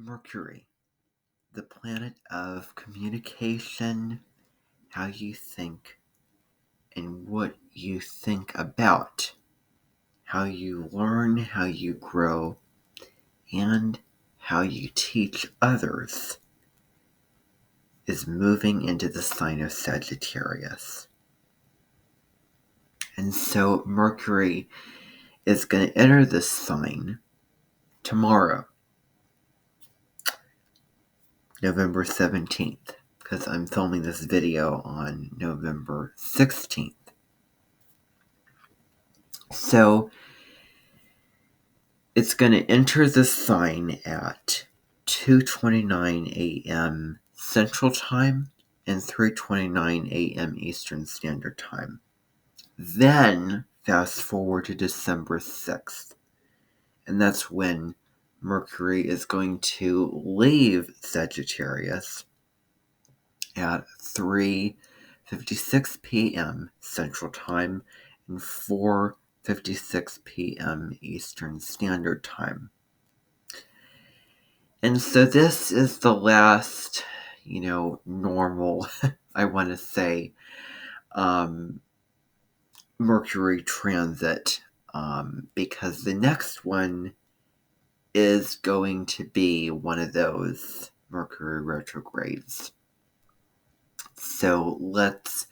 Mercury, the planet of communication, how you think, and what you think about, how you learn, how you grow, and how you teach others, is moving into the sign of Sagittarius. And so Mercury is going to enter this sign tomorrow, November 17th, because I'm filming this video on November 16th. So it's going to enter the sign at 2:29 a.m. Central Time and 3:29 a.m. Eastern Standard Time. Then fast forward to December 6th, and that's when Mercury is going to leave Sagittarius at 3:56 p.m. Central Time and 4:56 p.m. Eastern Standard Time. And so this is the last, normal, I want to say, Mercury transit, because the next one is going to be one of those Mercury retrogrades. So let's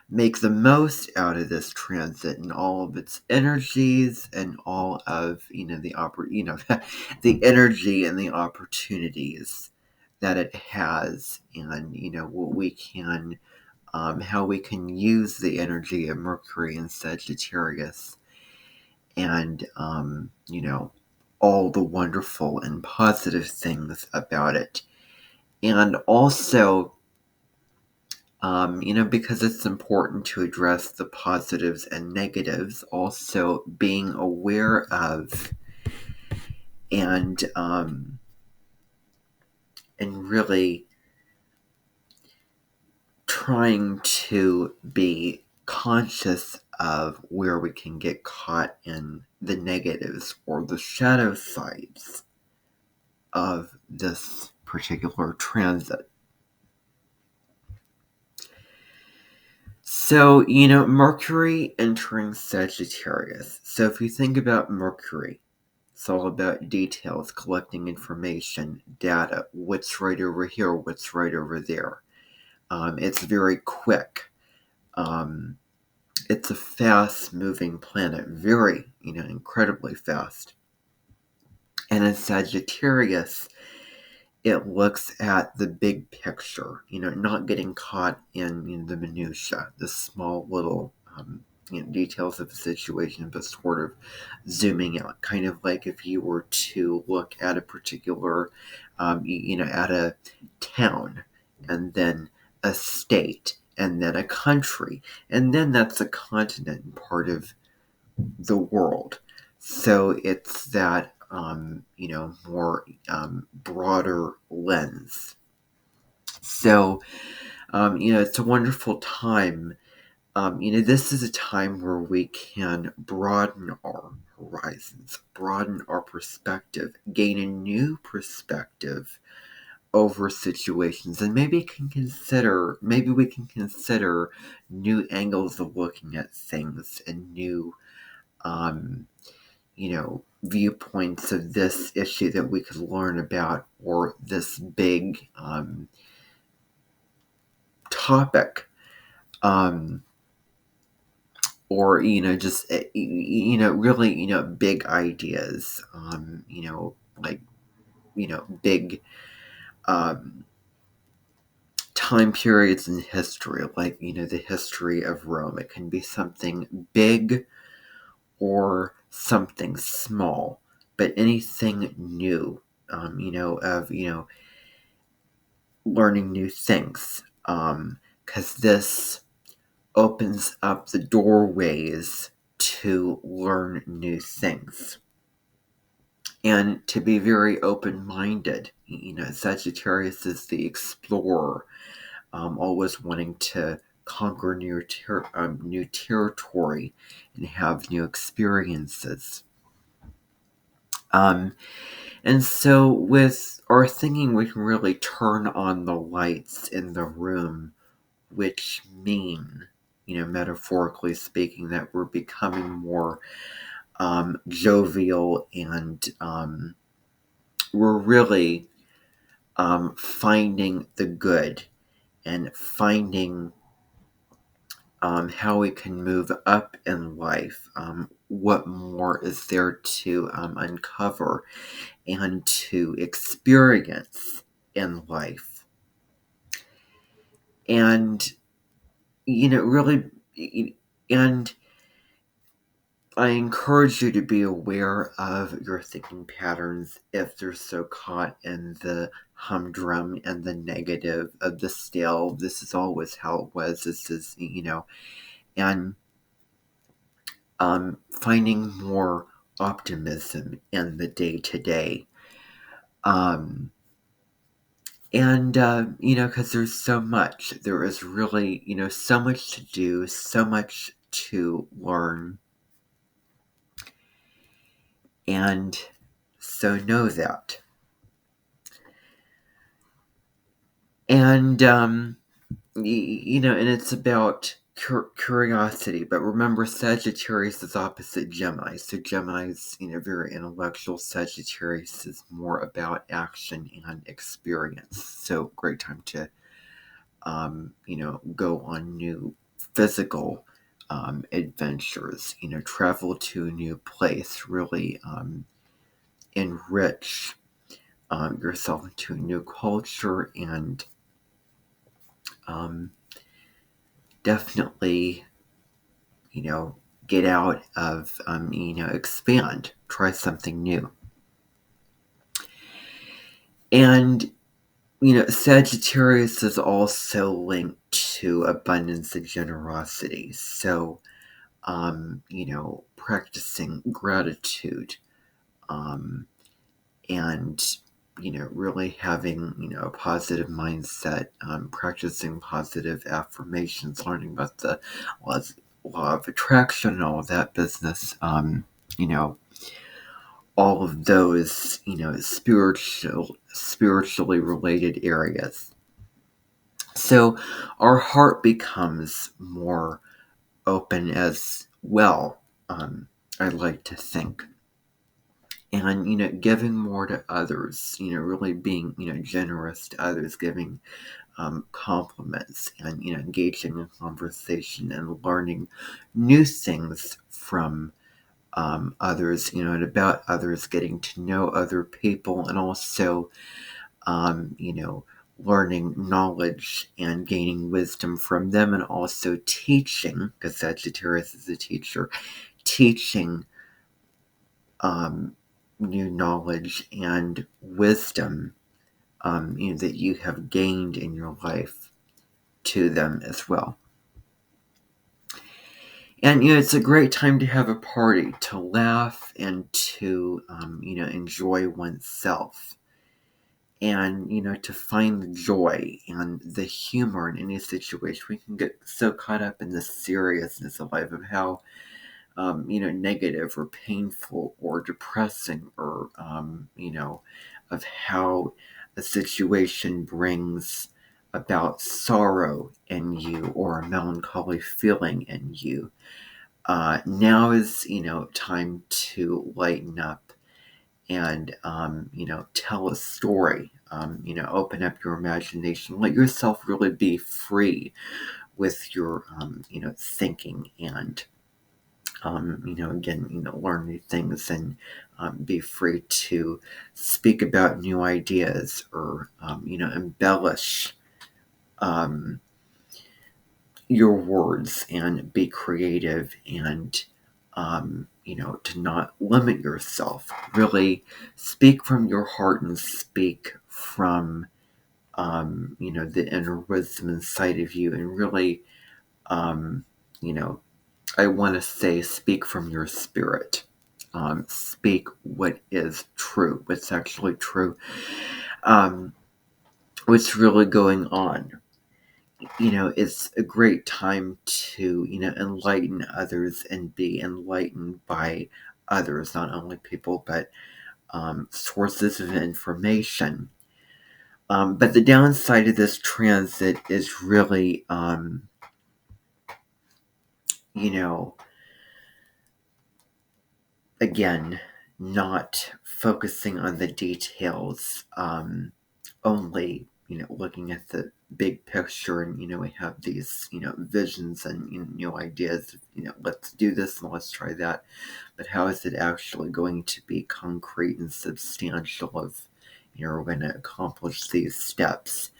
make the most out of this transit and all of its energies and all of the energy and the opportunities that it has, and what we can how we can use the energy of Mercury and Sagittarius, and all the wonderful and positive things about it. And also, because it's important to address the positives and negatives, also being aware of and really trying to be conscious of where we can get caught in the negatives or the shadow sides of this particular transit. So, Mercury entering Sagittarius. So if you think about Mercury, it's all about details, collecting information, data, what's right over here, what's right over there. It's very quick. It's a fast-moving planet, very, incredibly fast. And in Sagittarius, it looks at the big picture, not getting caught in the minutia, the small little details of the situation, but sort of zooming out, kind of like if you were to look at a particular, at a town, and then a state, and then a country, and then that's a continent and part of the world. So it's that, more broader lens. So, it's a wonderful time. This is a time where we can broaden our horizons, broaden our perspective, gain a new perspective over situations, and maybe we can consider new angles of looking at things and new viewpoints of this issue that we could learn about, or this big topic, or just really big ideas, like big time periods in history, like the history of Rome. It can be something big or something small, but anything new, of learning new things, because this opens up the doorways to learn new things and to be very open-minded. Sagittarius is the explorer, always wanting to conquer new territory and have new experiences. And so with our thinking, we can really turn on the lights in the room, which mean, metaphorically speaking, that we're becoming more jovial, and we're really finding the good and finding how we can move up in life, what more is there to uncover and to experience in life. And, really, and I encourage you to be aware of your thinking patterns if they're so caught in the humdrum and the negative of the stale. This is always how it was. This is, and finding more optimism in the day to day. And, because there's so much, there is really, so much to do, so much to learn. And so know that. And, and it's about curiosity. But remember, Sagittarius is opposite Gemini. So Gemini is, very intellectual. Sagittarius is more about action and experience. So great time to, go on new physical adventures. Travel to a new place. Really enrich yourself into a new culture, and definitely, get out of, expand, try something new. And, Sagittarius is also linked to abundance and generosity. So, practicing gratitude, and, really having, a positive mindset, practicing positive affirmations, learning about the law of attraction and all of that business, you know, all of those, spiritually related areas. So our heart becomes more open as well, I'd like to think. And, giving more to others, really being, generous to others, giving compliments, and, engaging in conversation and learning new things from others, and about others, getting to know other people, and also, learning knowledge and gaining wisdom from them, and also teaching, because Sagittarius is a teacher, teaching new knowledge and wisdom, that you have gained in your life to them as well. And, it's a great time to have a party, to laugh, and to, enjoy oneself. And, to find the joy and the humor in any situation. We can get so caught up in the seriousness of life, of how, negative or painful or depressing, or, of how a situation brings about sorrow in you or a melancholy feeling in you. Now is, time to lighten up and, tell a story, open up your imagination, let yourself really be free with your, thinking, and, again, learn new things, and be free to speak about new ideas, or, embellish your words, and be creative, and, to not limit yourself. Really speak from your heart, and speak from, the inner wisdom inside of you, and really, you know, I want to say, speak from your spirit. Speak what is true, what's actually true, what's really going on. It's a great time to, enlighten others and be enlightened by others, not only people, but sources of information. But the downside of this transit is really, again, not focusing on the details, only, looking at the big picture. And, we have these, visions and, ideas, let's do this and let's try that. But how is it actually going to be concrete and substantial of, we're going to accomplish these steps,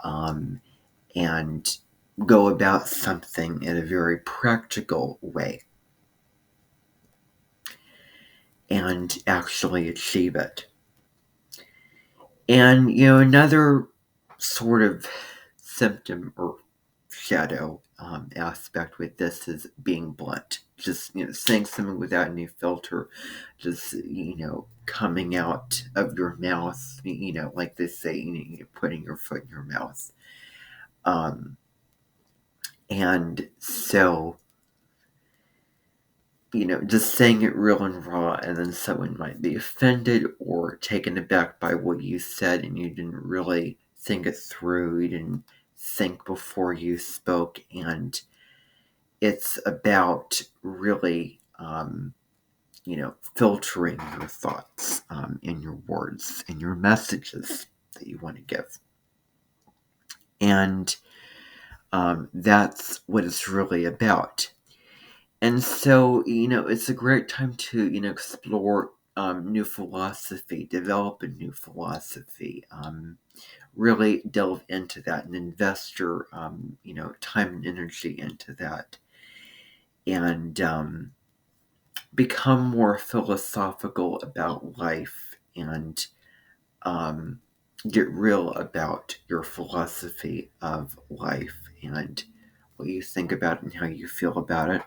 and go about something in a very practical way and actually achieve it. And, another sort of symptom or shadow aspect with this is being blunt. Just, saying something without any filter, just, coming out of your mouth, like they say, putting your foot in your mouth. And so, just saying it real and raw, and then someone might be offended or taken aback by what you said, and you didn't really think it through. You didn't think before you spoke, and it's about really, filtering your thoughts in your words and your messages that you want to give. And that's what it's really about. And so, it's a great time to, explore new philosophy, develop a new philosophy, really delve into that and invest your, time and energy into that. And become more philosophical about life and get real about your philosophy of life and what you think about it and how you feel about it,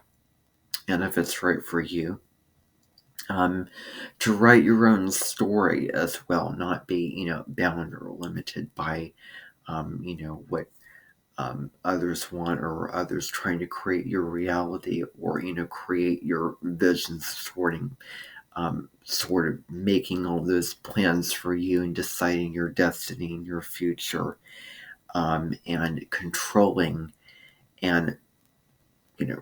and if it's right for you. To write your own story as well, not be, bound or limited by, what others want or others trying to create your reality or, create your visions, sort of making all those plans for you and deciding your destiny and your future, and controlling and,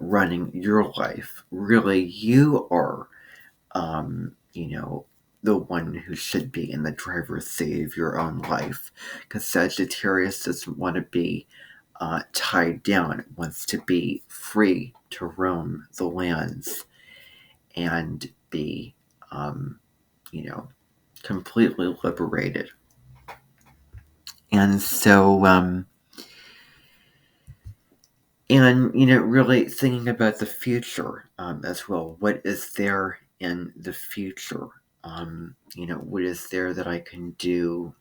running your life. Really, you are, the one who should be in the driver's seat of your own life, because Sagittarius doesn't want to be tied down. It wants to be free to roam the lands and be, completely liberated. And so, really thinking about the future as well. What is there in the future? What is there that I can do?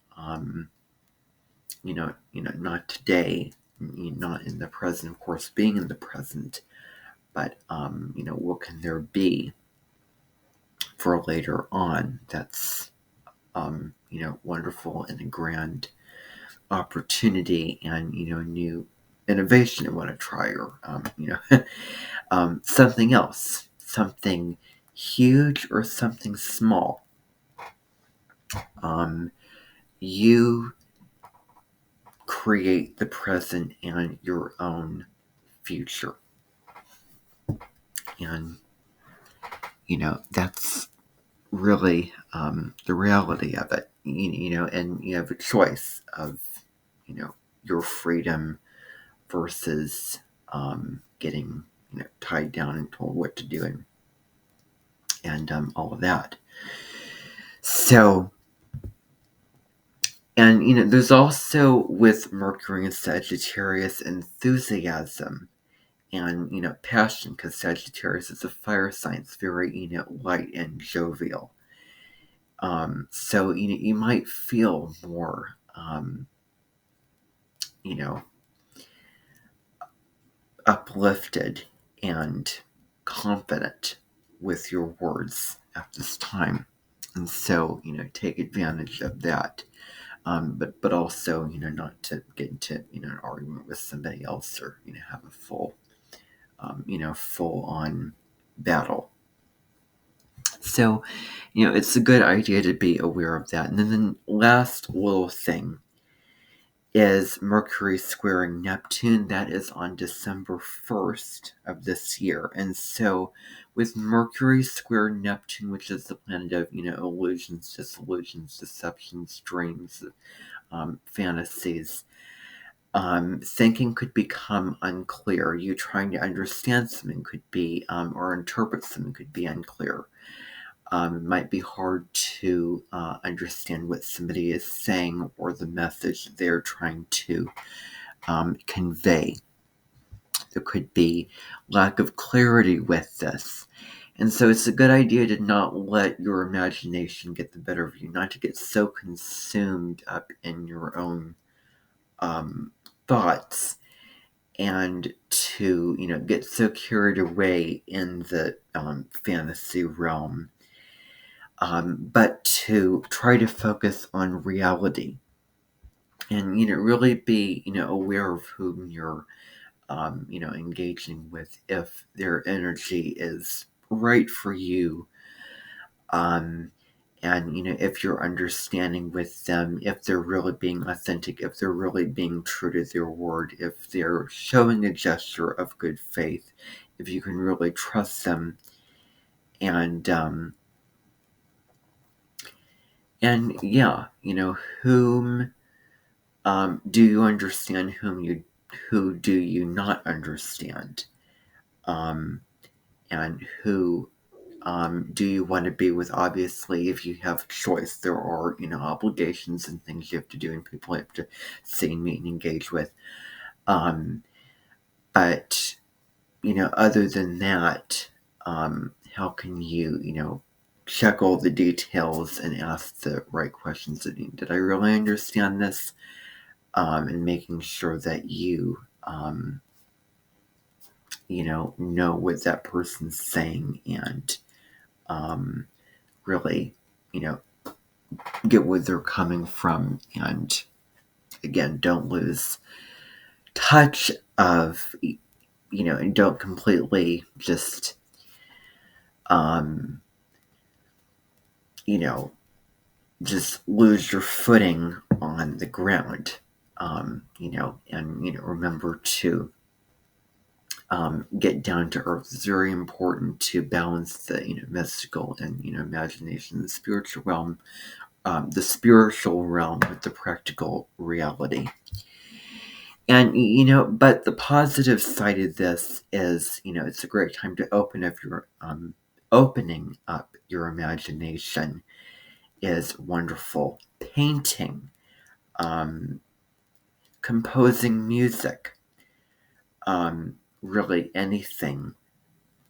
Not today, not in the present, of course, being in the present, but what can there be for later on? That's wonderful and a grand opportunity and new innovation I want to try, or something else, something huge or something small. You create the present and your own future, and that's really the reality of it. And you have a choice of your freedom versus getting tied down and told what to do, and all of that. So, and there's also with Mercury and Sagittarius enthusiasm and passion, because Sagittarius is a fire sign. It's very light and jovial. So you might feel more uplifted and confident with your words at this time, and so take advantage of that. But also not to get into an argument with somebody else, or have a full full on battle. So, it's a good idea to be aware of that. And then the last little thing is Mercury squaring Neptune. That is on December 1st of this year. And so with Mercury square Neptune, which is the planet of, illusions, disillusions, deceptions, dreams, fantasies, thinking could become unclear. You trying to understand something could be, or interpret something could be unclear. It might be hard to understand what somebody is saying or the message they're trying to convey. There could be lack of clarity with this. And so it's a good idea to not let your imagination get the better of you, not to get so consumed up in your own thoughts, and to, get so carried away in the fantasy realm, but to try to focus on reality and, really be, aware of whom you're, engaging with, if their energy is right for you. And, if you're understanding with them, if they're really being authentic, if they're really being true to their word, if they're showing a gesture of good faith, if you can really trust them, and yeah, whom do you understand, who do you not understand, and who do you want to be with? Obviously, if you have choice, there are, obligations and things you have to do and people you have to see, meet, and engage with. But, other than that, how can you, check all the details and ask the right questions? Did I really understand this? And making sure that you, know what that person's saying, and really, get where they're coming from. And again, don't lose touch of, and don't completely just, just lose your footing on the ground, and, remember to get down to earth. It's very important to balance the, mystical and, imagination, the spiritual realm, with the practical reality. And, but the positive side of this is, it's a great time to opening up your imagination is wonderful. Painting, composing music, really anything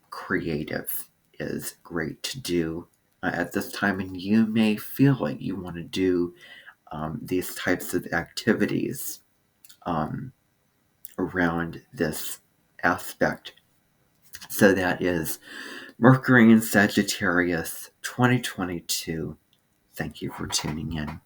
creative is great to do at this time. And you may feel like you want to do these types of activities around this aspect. So that is Mercury in Sagittarius 2022. Thank you for tuning in.